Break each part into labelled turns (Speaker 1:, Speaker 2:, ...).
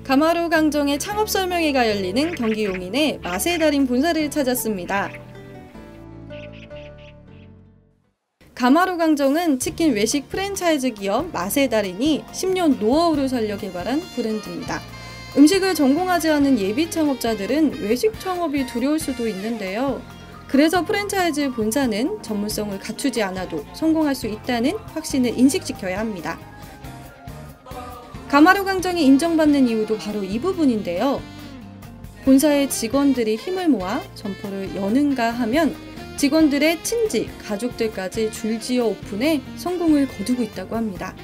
Speaker 1: 가마루 강정의 창업 설명회가 열리는 경기 용인의 맛의 달인 본사를 찾았습니다. 가마루 강정은 치킨 외식 프랜차이즈 기업 맛의 달인이 10년 노하우를 살려 개발한 브랜드입니다. 음식을 전공하지 않은 예비 창업자들은 외식 창업이 두려울 수도 있는데요. 그래서 프랜차이즈 본사는 전문성을 갖추지 않아도 성공할 수 있다는 확신을 인식시켜야 합니다. 가마루 강정이 인정받는 이유도 바로 이 부분인데요. 본사의 직원들이 힘을 모아 점포를 여는가 하면 직원들의 친지, 가족들까지 줄지어 오픈해 성공을 거두고 있다고 합니다.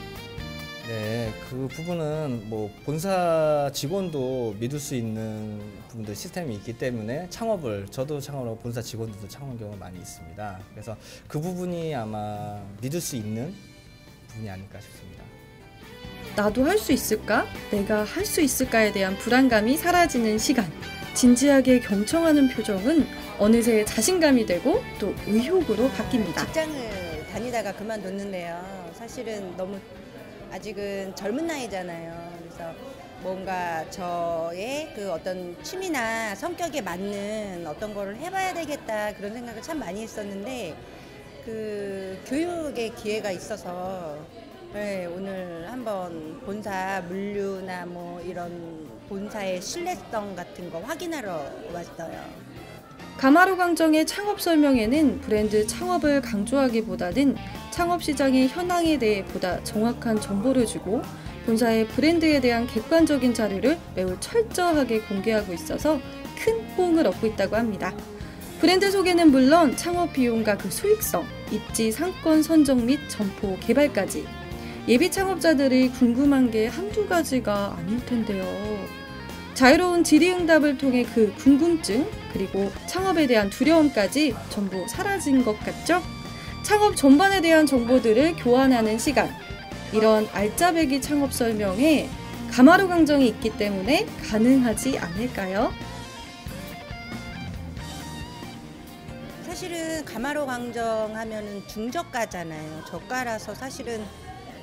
Speaker 2: 네, 그 부분은 본사 직원도 믿을 수 있는 부분들 시스템이 있기 때문에 저도 창업을 하고 본사 직원들도 창업한 경우가 많이 있습니다. 그래서 그 부분이 아마 믿을 수 있는 부분이 아닐까 싶습니다.
Speaker 1: 나도 할 수 있을까? 내가 할 수 있을까에 대한 불안감이 사라지는 시간. 진지하게 경청하는 표정은 어느새 자신감이 되고 또 의욕으로 바뀝니다.
Speaker 3: 직장을 다니다가 그만뒀는데요. 사실은 너무 아직은 젊은 나이잖아요. 그래서 뭔가 저의 그 어떤 취미나 성격에 맞는 어떤 거를 해봐야 되겠다 그런 생각을 참 많이 했었는데 그 교육의 기회가 있어서 네, 오늘 한번 본사 물류나 이런 본사의 신뢰성 같은 거 확인하러 왔어요.
Speaker 1: 가마루 강정의 창업 설명회는 브랜드 창업을 강조하기보다는 창업 시장의 현황에 대해 보다 정확한 정보를 주고 본사의 브랜드에 대한 객관적인 자료를 매우 철저하게 공개하고 있어서 큰 호응을 얻고 있다고 합니다. 브랜드 소개는 물론 창업 비용과 그 수익성, 입지 상권 선정 및 점포 개발까지 예비 창업자들이 궁금한 게 한두 가지가 아닐 텐데요. 자유로운 질의응답을 통해 그 궁금증 그리고 창업에 대한 두려움까지 전부 사라진 것 같죠? 창업 전반에 대한 정보들을 교환하는 시간. 이런 알짜배기 창업 설명에 가마루 강정이 있기 때문에 가능하지 않을까요?
Speaker 3: 사실은 가마루 강정 하면은 중저가잖아요. 저가라서 사실은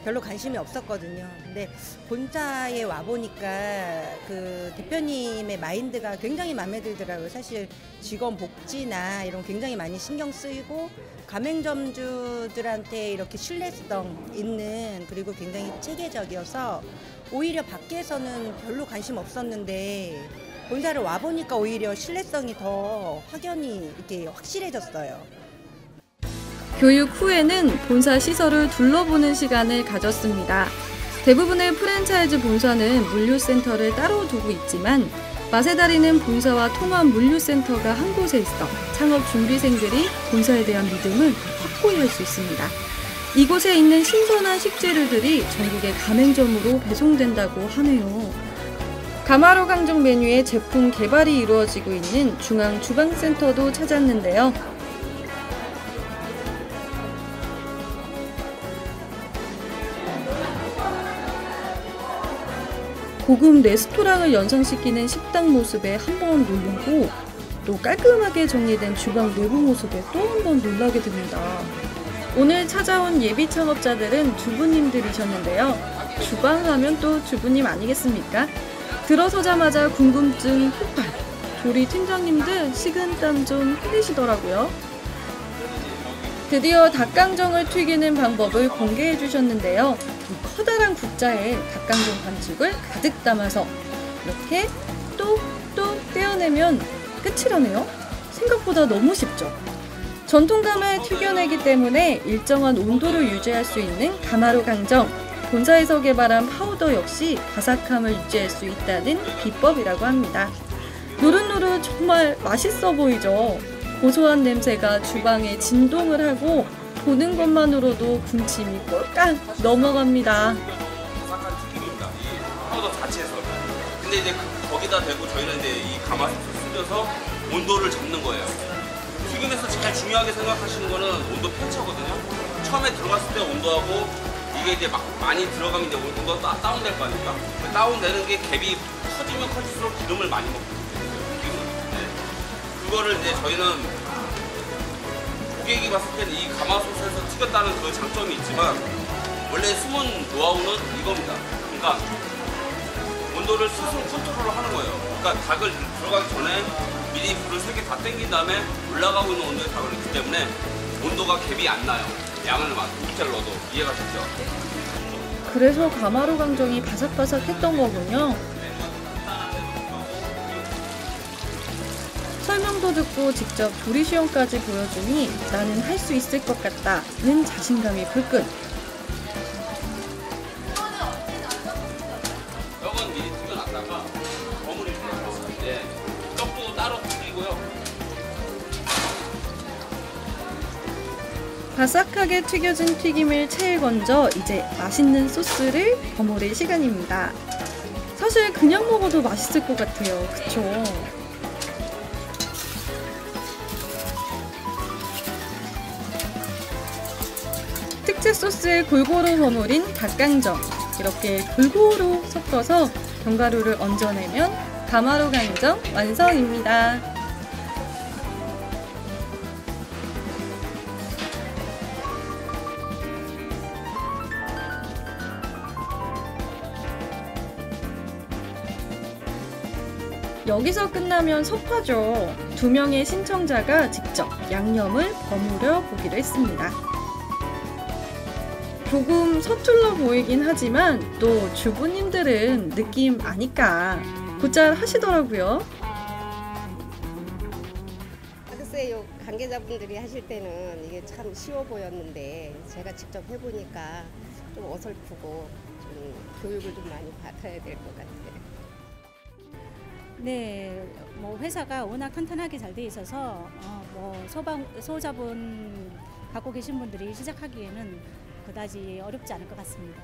Speaker 3: 별로 관심이 없었거든요. 근데 본사에 와보니까 그 대표님의 마인드가 굉장히 마음에 들더라고요. 사실 직원 복지나 이런 굉장히 많이 신경 쓰이고 가맹점주들한테 이렇게 신뢰성 있는 그리고 굉장히 체계적이어서 오히려 밖에서는 별로 관심 없었는데 본사를 와보니까 오히려 신뢰성이 더 확연히 이렇게 확실해졌어요.
Speaker 1: 교육 후에는 본사 시설을 둘러보는 시간을 가졌습니다. 대부분의 프랜차이즈 본사는 물류센터를 따로 두고 있지만 맛의 달인은 본사와 통합 물류센터가 한 곳에 있어 창업 준비생들이 본사에 대한 믿음을 확고히 할 수 있습니다. 이곳에 있는 신선한 식재료들이 전국의 가맹점으로 배송된다고 하네요. 가마루 강정 메뉴의 제품 개발이 이루어지고 있는 중앙 주방센터도 찾았는데요. 고급 레스토랑을 연상시키는 식당 모습에 한번 놀라고 또 깔끔하게 정리된 주방 내부 모습에 또 한 번 놀라게 됩니다. 오늘 찾아온 예비 창업자들은 주부님들이셨는데요. 주방 하면 또 주부님 아니겠습니까? 들어서자마자 궁금증 폭발. 조리 팀장님들 식은땀 좀 흘리시더라고요. 드디어 닭강정을 튀기는 방법을 공개해 주셨는데요. 이 커다란 국자에 닭강정 반죽을 가득 담아서 이렇게 똑똑 떼어내면 끝이라네요. 생각보다 너무 쉽죠? 전통감을 튀겨내기 때문에 일정한 온도를 유지할 수 있는 가마루 강정. 본사에서 개발한 파우더 역시 바삭함을 유지할 수 있다는 비법이라고 합니다. 노릇노릇 정말 맛있어 보이죠? 고소한 냄새가 주방에 진동을 하고 보는 것만으로도 군침이 꼴깍 넘어갑니다.
Speaker 4: 바삭한 튀김입니다. 이 파우더 자체에서. 근데 이제 거기다 대고 저희는 이제 이 가마솥을 쓰면서 온도를 잡는 거예요. 튀김에서 제일 중요하게 생각하시는 거는 온도 편차거든요. 처음에 들어갔을 때 온도하고 이게 이제 막 많이 들어가면 이제 온도가 다운될 거 아닙니까? 다운되는 게 갭이 커지면 커질수록 기름을 많이 먹거든요. 그거를 이제 저희는 고객이 봤을 때는 이 가마솥에서 튀겼다는 그 장점이 있지만 원래 숨은 노하우는 이겁니다. 그러니까 온도를 스스로 컨트롤을 하는 거예요. 그러니까 닭을 들어가기 전에 미리 불을 3개 다 땡긴 다음에 올라가고 있는 온도에 닭을 넣기 때문에 온도가 갭이 안 나요. 양을 막 국자를 넣어도 이해가시죠?
Speaker 1: 그래서 가마로 강정이 바삭바삭했던 거군요. 설명도 듣고 직접 조리 시험까지 보여주니 나는 할 수 있을 것 같다는 자신감이 불끈.
Speaker 4: 떡은 미리 튀겨놨다가 버무릴 거예요. 이제 떡도 따로 튀기고요.
Speaker 1: 바삭하게 튀겨진 튀김을 체에 건져 이제 맛있는 소스를 버무릴 시간입니다. 사실 그냥 먹어도 맛있을 것 같아요. 그쵸? 특제 소스에 골고루 버무린 닭강정. 이렇게 골고루 섞어서 견과류를 얹어내면 가마로 강정 완성입니다. 여기서 끝나면 속파죠. 2명의 신청자가 직접 양념을 버무려 보기로 했습니다. 조금 서툴러 보이긴 하지만 또 주부님들은 느낌 아니까 곧잘 하시더라고요.
Speaker 5: 글쎄요, 관계자분들이 하실 때는 이게 참 쉬워 보였는데 제가 직접 해보니까 좀 어설프고 좀 교육을 좀 많이 받아야 될 것 같아요.
Speaker 6: 네, 뭐 회사가 워낙 탄탄하게 잘 돼 있어서 소자본 갖고 계신 분들이 시작하기에는 그다지 어렵지 않을 것 같습니다.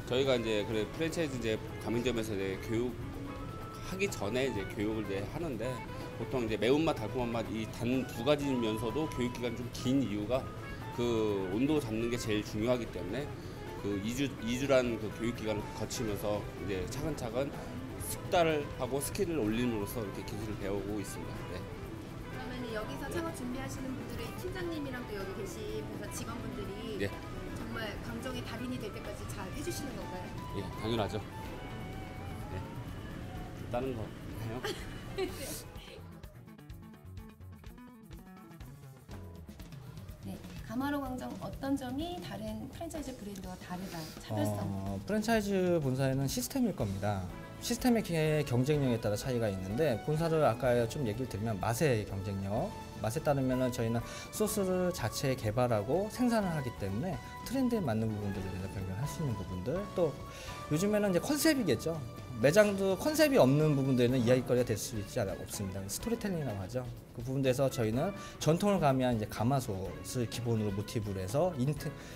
Speaker 4: 저희가 이제 프랜차이즈 이제 가맹점에서 이제 교육하기 전에 이제 교육을 이제 하는데 보통 이제 매운맛, 달콤한 맛 이 단 2가지면서도 교육 기간이 좀 긴 이유가 그 온도 잡는 게 제일 중요하기 때문에 그 2주란 그 교육 기간을 거치면서 이제 차근차근 숙달을 하고 스킬을 올림으로써 이렇게 기술을 배우고 있습니다. 네.
Speaker 7: 그러면 여기서 창업 준비하시는 분들의 팀장님이랑 또 여기 계신 회사 직원분들이
Speaker 4: 네.
Speaker 7: 정말 강정의 달인이 될 때까지 잘 해주시는 건가요?
Speaker 4: 예, 당연하죠. 네. 다른 거 해요?
Speaker 7: 네, 가마로 강정 어떤 점이 다른 프랜차이즈 브랜드와 다르다, 차별성?
Speaker 2: 프랜차이즈 본사에는 시스템일 겁니다. 시스템의 경쟁력에 따라 차이가 있는데 본사를 아까 좀 얘기를 드리면 맛의 경쟁력, 맛에 따르면 저희는 소스를 자체 개발하고 생산을 하기 때문에 트렌드에 맞는 부분들에 대해서 변경할 수 있는 부분들, 또 요즘에는 이제 컨셉이겠죠. 매장도 컨셉이 없는 부분들에는 이야기거리가 될 수 있지 없습니다. 스토리텔링이라고 하죠. 그 부분에서 저희는 전통을 가미한 이제 가마솥을 기본으로 모티브로 해서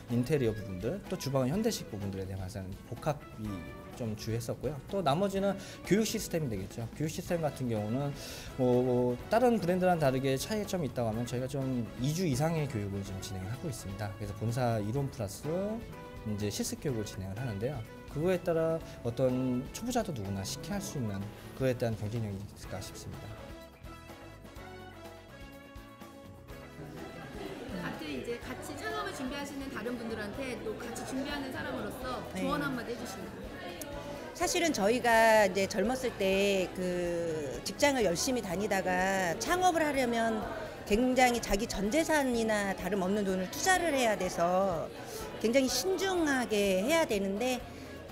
Speaker 2: 인테리어 부분들, 또 주방은 현대식 부분들에 대한 복합이 좀 주했었고요. 또 나머지는 교육 시스템이 되겠죠. 교육 시스템 같은 경우는 다른 브랜드랑 다르게 차이점이 있다고 하면 저희가 좀 2주 이상의 교육을 좀 진행을 하고 있습니다. 그래서 본사 이론 플러스 이제 실습 교육을 진행을 하는데요. 그거에 따라 어떤 초보자도 누구나 쉽게 할 수 있는 그거에 대한 경쟁력이 있을까 싶습니다.
Speaker 7: 같은 이제 같이 창업을 준비하시는 다른 분들한테 또 같이 준비하는 사람으로서 조언 한마디 해주신다면?
Speaker 3: 사실은 저희가 이제 젊었을 때 그 직장을 열심히 다니다가 창업을 하려면 굉장히 자기 전 재산이나 다름없는 돈을 투자를 해야 돼서 굉장히 신중하게 해야 되는데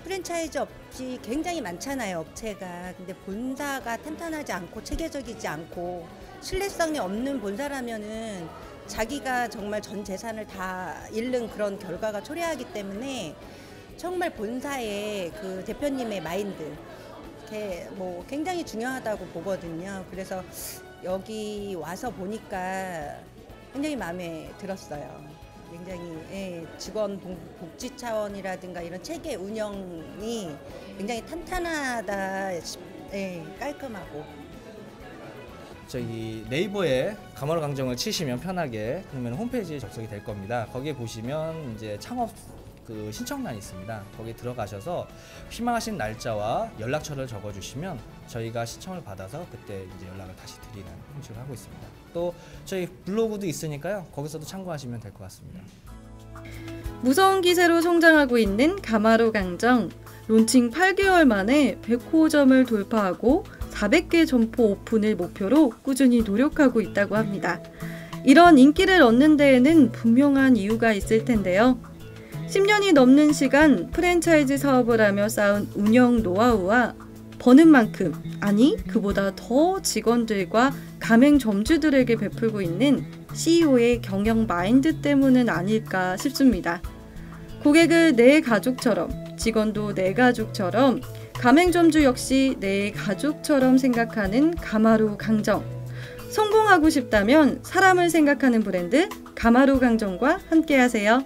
Speaker 3: 프랜차이즈 업체 굉장히 많잖아요, 업체가. 근데 본사가 탄탄하지 않고 체계적이지 않고 신뢰성이 없는 본사라면은 자기가 정말 전 재산을 다 잃는 그런 결과가 초래하기 때문에 정말 본사의 그 대표님의 마인드 뭐 굉장히 중요하다고 보거든요. 그래서 여기 와서 보니까 굉장히 마음에 들었어요. 굉장히 직원 복지 차원이라든가 이런 체계 운영이 굉장히 탄탄하다, 깔끔하고.
Speaker 2: 저기 네이버에 가마로 강정을 치시면 편하게 그러면 홈페이지에 접속이 될 겁니다. 거기에 보시면 이제 창업 그 신청란이 있습니다. 거기 들어가셔서 희망하신 날짜와 연락처를 적어주시면 저희가 신청을 받아서 그때 이제 연락을 다시 드리는 형식을 하고 있습니다. 또 저희 블로그도 있으니까요. 거기서도 참고하시면 될 것 같습니다.
Speaker 1: 무서운 기세로 성장하고 있는 가마로 강정. 론칭 8개월 만에 100호점을 돌파하고 400개 점포 오픈을 목표로 꾸준히 노력하고 있다고 합니다. 이런 인기를 얻는 데에는 분명한 이유가 있을 텐데요. 10년이 넘는 시간 프랜차이즈 사업을 하며 쌓은 운영 노하우와 버는 만큼, 아니 그보다 더 직원들과 가맹점주들에게 베풀고 있는 CEO의 경영 마인드 때문은 아닐까 싶습니다. 고객을 내 가족처럼, 직원도 내 가족처럼, 가맹점주 역시 내 가족처럼 생각하는 가마루 강정. 성공하고 싶다면 사람을 생각하는 브랜드 가마루 강정과 함께하세요.